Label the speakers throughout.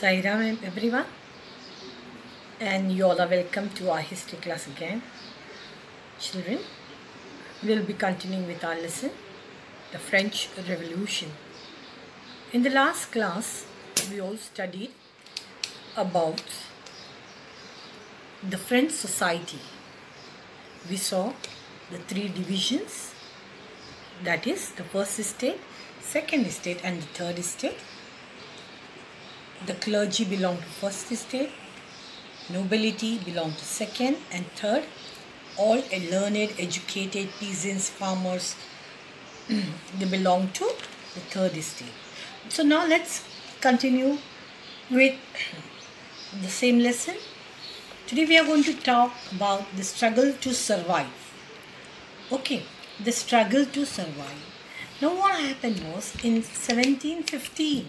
Speaker 1: Sairam everyone, and you all are welcome to our history class again. Children, we will be continuing with our lesson, the French Revolution. In the last class, we all studied about the French society. We saw the three divisions, that is the first estate, second estate and the third estate. The clergy belonged to first estate, nobility belonged to second, and third, all learned, educated peasants, farmers, they belong to the third estate. So now let's continue with the same lesson. Today we are going to talk about the struggle to survive. Okay, the struggle to survive. Now what happened was in 1715.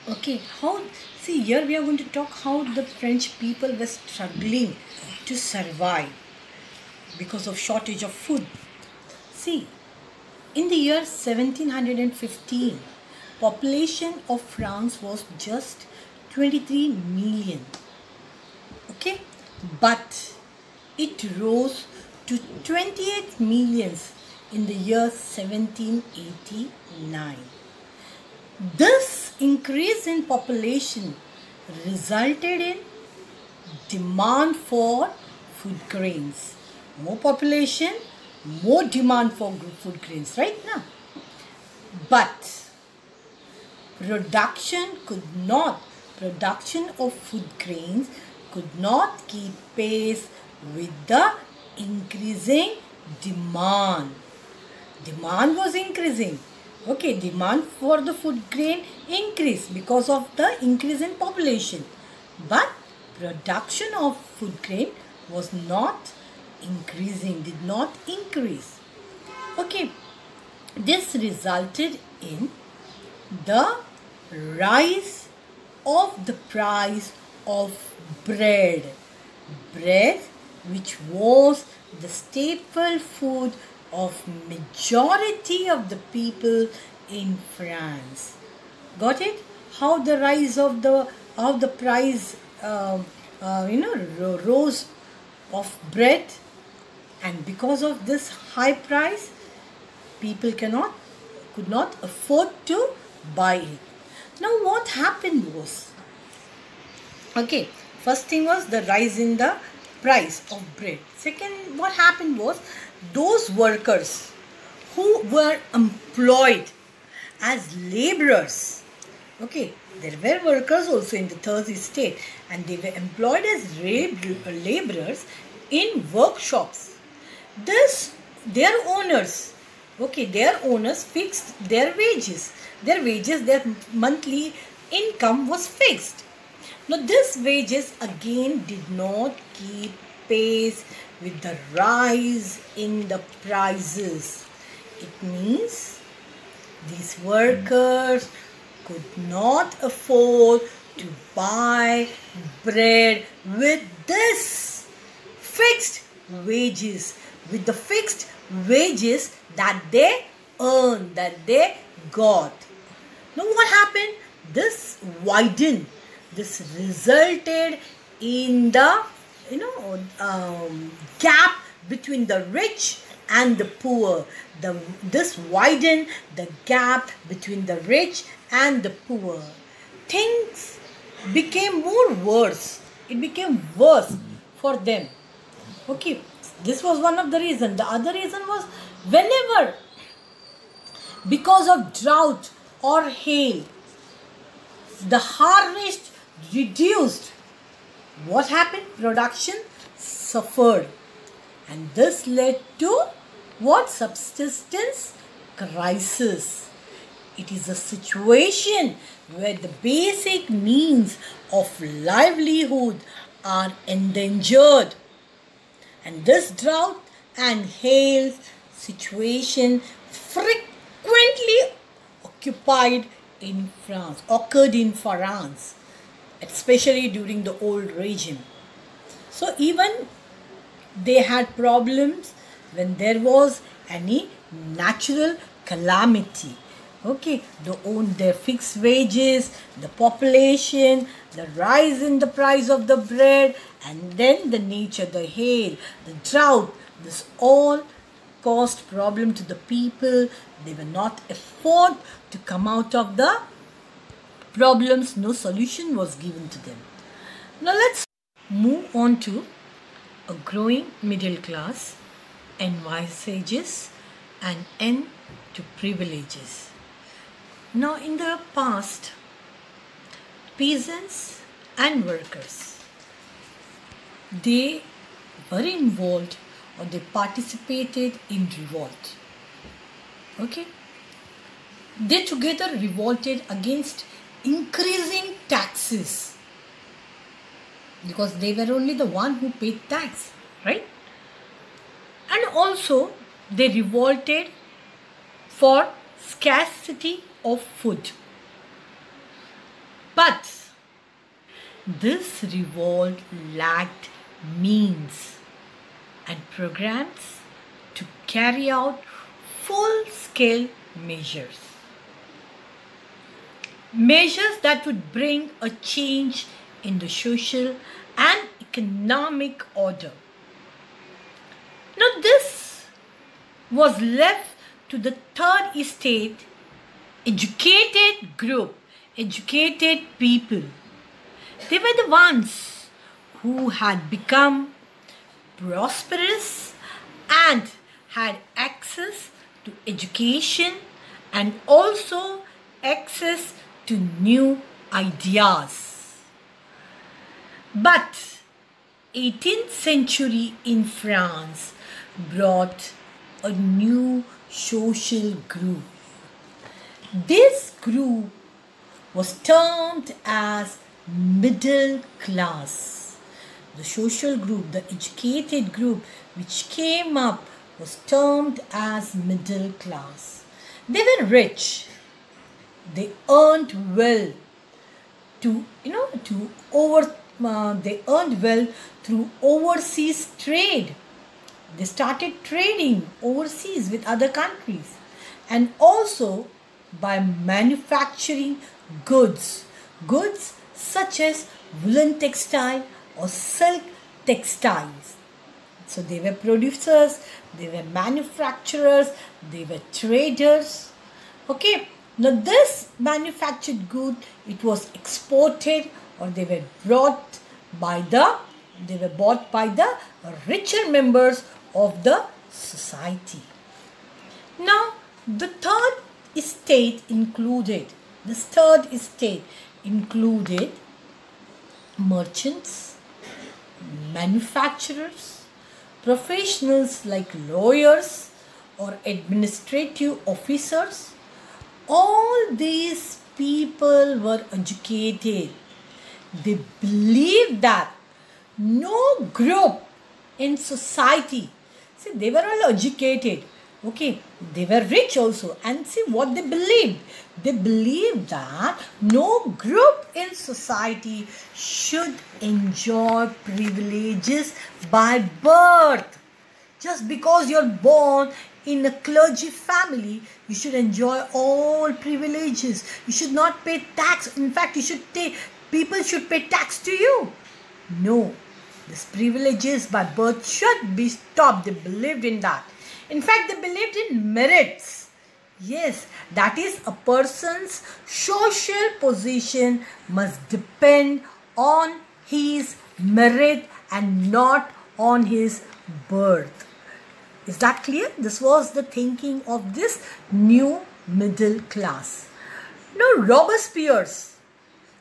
Speaker 1: Okay, here we are going to talk how the French people were struggling to survive because of shortage of food. See, in the year 1715, population of France was just 23 million. Okay, but it rose to 28 millions in the year 1789. This increase in population resulted in demand for food grains. More population, more demand for food grains, right now. But production of food grains could not keep pace with the increasing demand. Demand was increasing. Okay, demand for the food grain increased because of the increase in population. But production of food grain was not increasing, did not increase. Okay, this resulted in the rise of the price of bread. Bread, which was the staple food of majority of the people in France. Got it? How the rise of the price rose of bread, and because of this high price, people could not afford to buy it. Now what happened was, okay, first thing was the rise in the price of bread. Second, what happened was, those workers who were employed as laborers, okay, there were workers also in the third estate, and they were employed as laborers in workshops. Their owners fixed their wages. Their monthly income was fixed. Now these wages again did not keep pace with the rise in the prices. It means these workers could not afford to buy bread with this fixed wages, with the fixed wages that they earned, that they got. Now what happened? This widened. This resulted in the gap between the rich and the poor. This widened the gap between the rich and the poor. Things became worse. It became worse for them. Okay, this was one of the reasons. The other reason was, whenever, because of drought or hail, the harvest reduced, what happened? Production suffered, and this led to what? Subsistence crisis. It is a situation where the basic means of livelihood are endangered, and this drought and hail situation frequently occurred in France, especially during the old regime. So even they had problems when there was any natural calamity. Okay, their fixed wages, the population, the rise in the price of the bread, and then the nature, the hail, the drought. This all caused problem to the people. They were not afford to come out of the problems. No solution was given to them. Now let's move on to a growing middle class, envisages, and end to privileges. Now in the past, peasants and workers, they were involved or they participated in revolt. Okay? They together revolted against increasing taxes because they were only the one who paid tax, right? And also they revolted for scarcity of food. But this revolt lacked means and programs to carry out full-scale measures. Measures that would bring a change in the social and economic order. Now this was left to the third estate, educated group, educated people. They were the ones who had become prosperous and had access to education and also access to new ideas. But 18th century in France brought a new social group. This group was termed as middle class. The social group, the educated group which came up was termed as middle class. They were rich. They earned well they earned well through overseas trade. They started trading overseas with other countries and also by manufacturing goods such as woolen textile or silk textiles. So they were producers, they were manufacturers, they were traders. Okay, now this manufactured good, it was exported or they were bought by the richer members of the society. Now the third estate included merchants, manufacturers, professionals like lawyers or administrative officers. All these people were educated. They believed that no group in society, see, they were all educated, okay, they were rich also, and see what they believed. They believed that no group in society should enjoy privileges by birth. Just because you're born in a clergy family, you should enjoy all privileges. You should not pay tax. In fact, people should pay tax to you. No, these privileges by birth should be stopped. They believed in that. In fact, they believed in merits. Yes, that is, a person's social position must depend on his merit and not on his birth. Is that clear? This was the thinking of this new middle class. Now, Robespierre's,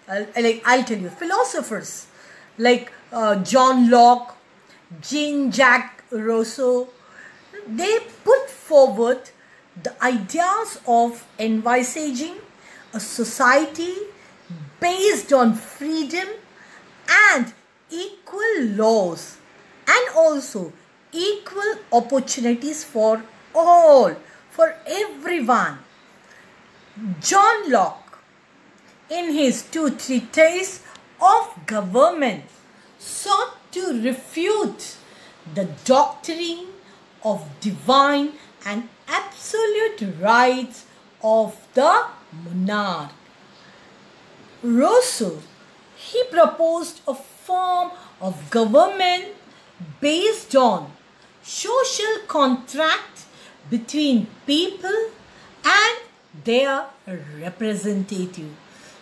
Speaker 1: I'll tell you, philosophers like John Locke, Jean-Jacques Rousseau, they put forward the ideas of envisaging a society based on freedom and equal laws and also equal opportunities for all, for everyone. John Locke, in his 2 treatises of government, sought to refute the doctrine of divine and absolute rights of the monarch. Rousseau, he proposed a form of government based on social contract between people and their representative.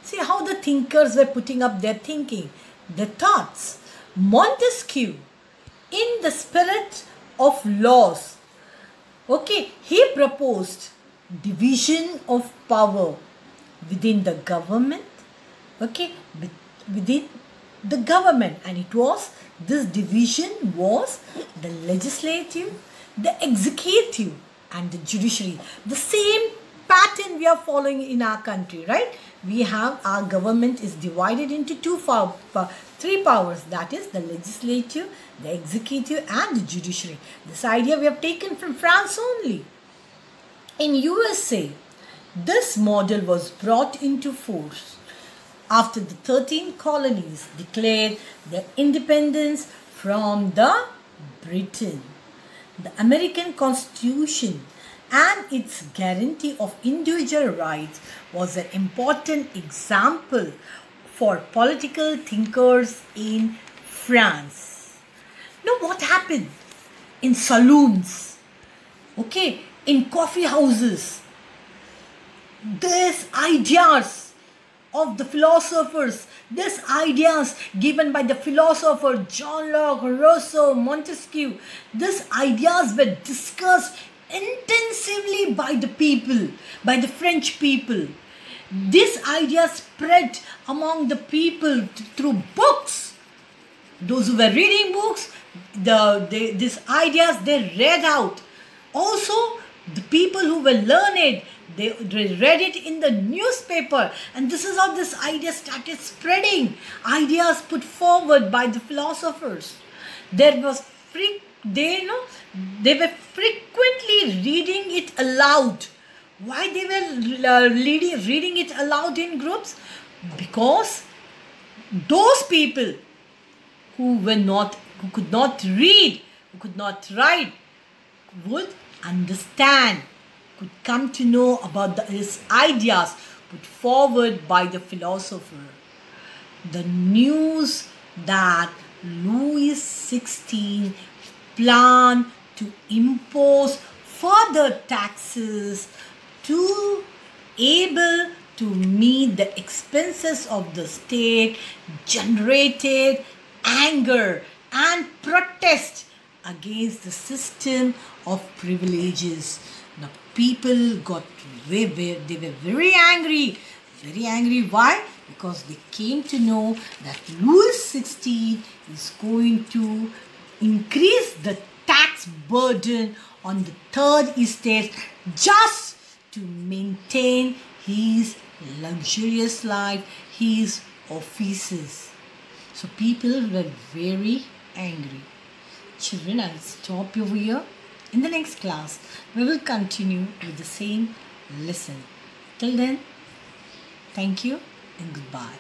Speaker 1: See how the thinkers were putting up their thinking, their thoughts. Montesquieu, in the spirit of laws, okay, he proposed division of power within the government, okay, within the government, and it was, this division was the legislative, the executive and the judiciary. The same pattern we are following in our country, right? We have, our government is divided into three powers, that is the legislative, the executive and the judiciary. This idea we have taken from France only. In USA, this model was brought into force after the 13 colonies declared their independence from the Britain. The American Constitution and its guarantee of individual rights was an important example for political thinkers in France. Now what happened in saloons, okay, in coffee houses? These ideas of the philosophers, these ideas given by the philosopher John Locke, Rousseau, Montesquieu, these ideas were discussed intensively by the people, by the French people. This idea spread among the people through books. Those who were reading books, these ideas they read out. Also, the people who were learned, they read it in the newspaper, and this is how this idea started spreading. Ideas put forward by the philosophers. They were frequently reading it aloud. Why they were reading it aloud in groups? Because those people who could not read, who could not write, would understand, could come to know about his ideas put forward by the philosopher. The news that Louis XVI planned to impose further taxes to able to meet the expenses of the state generated anger and protest against the system of privileges. The people they were very angry. Very angry. Why? Because they came to know that Louis XVI is going to increase the tax burden on the third estate just to maintain his luxurious life, his offices. So people were very angry. Children, I'll stop over here. In the next class, we will continue with the same lesson. Till then, thank you and goodbye.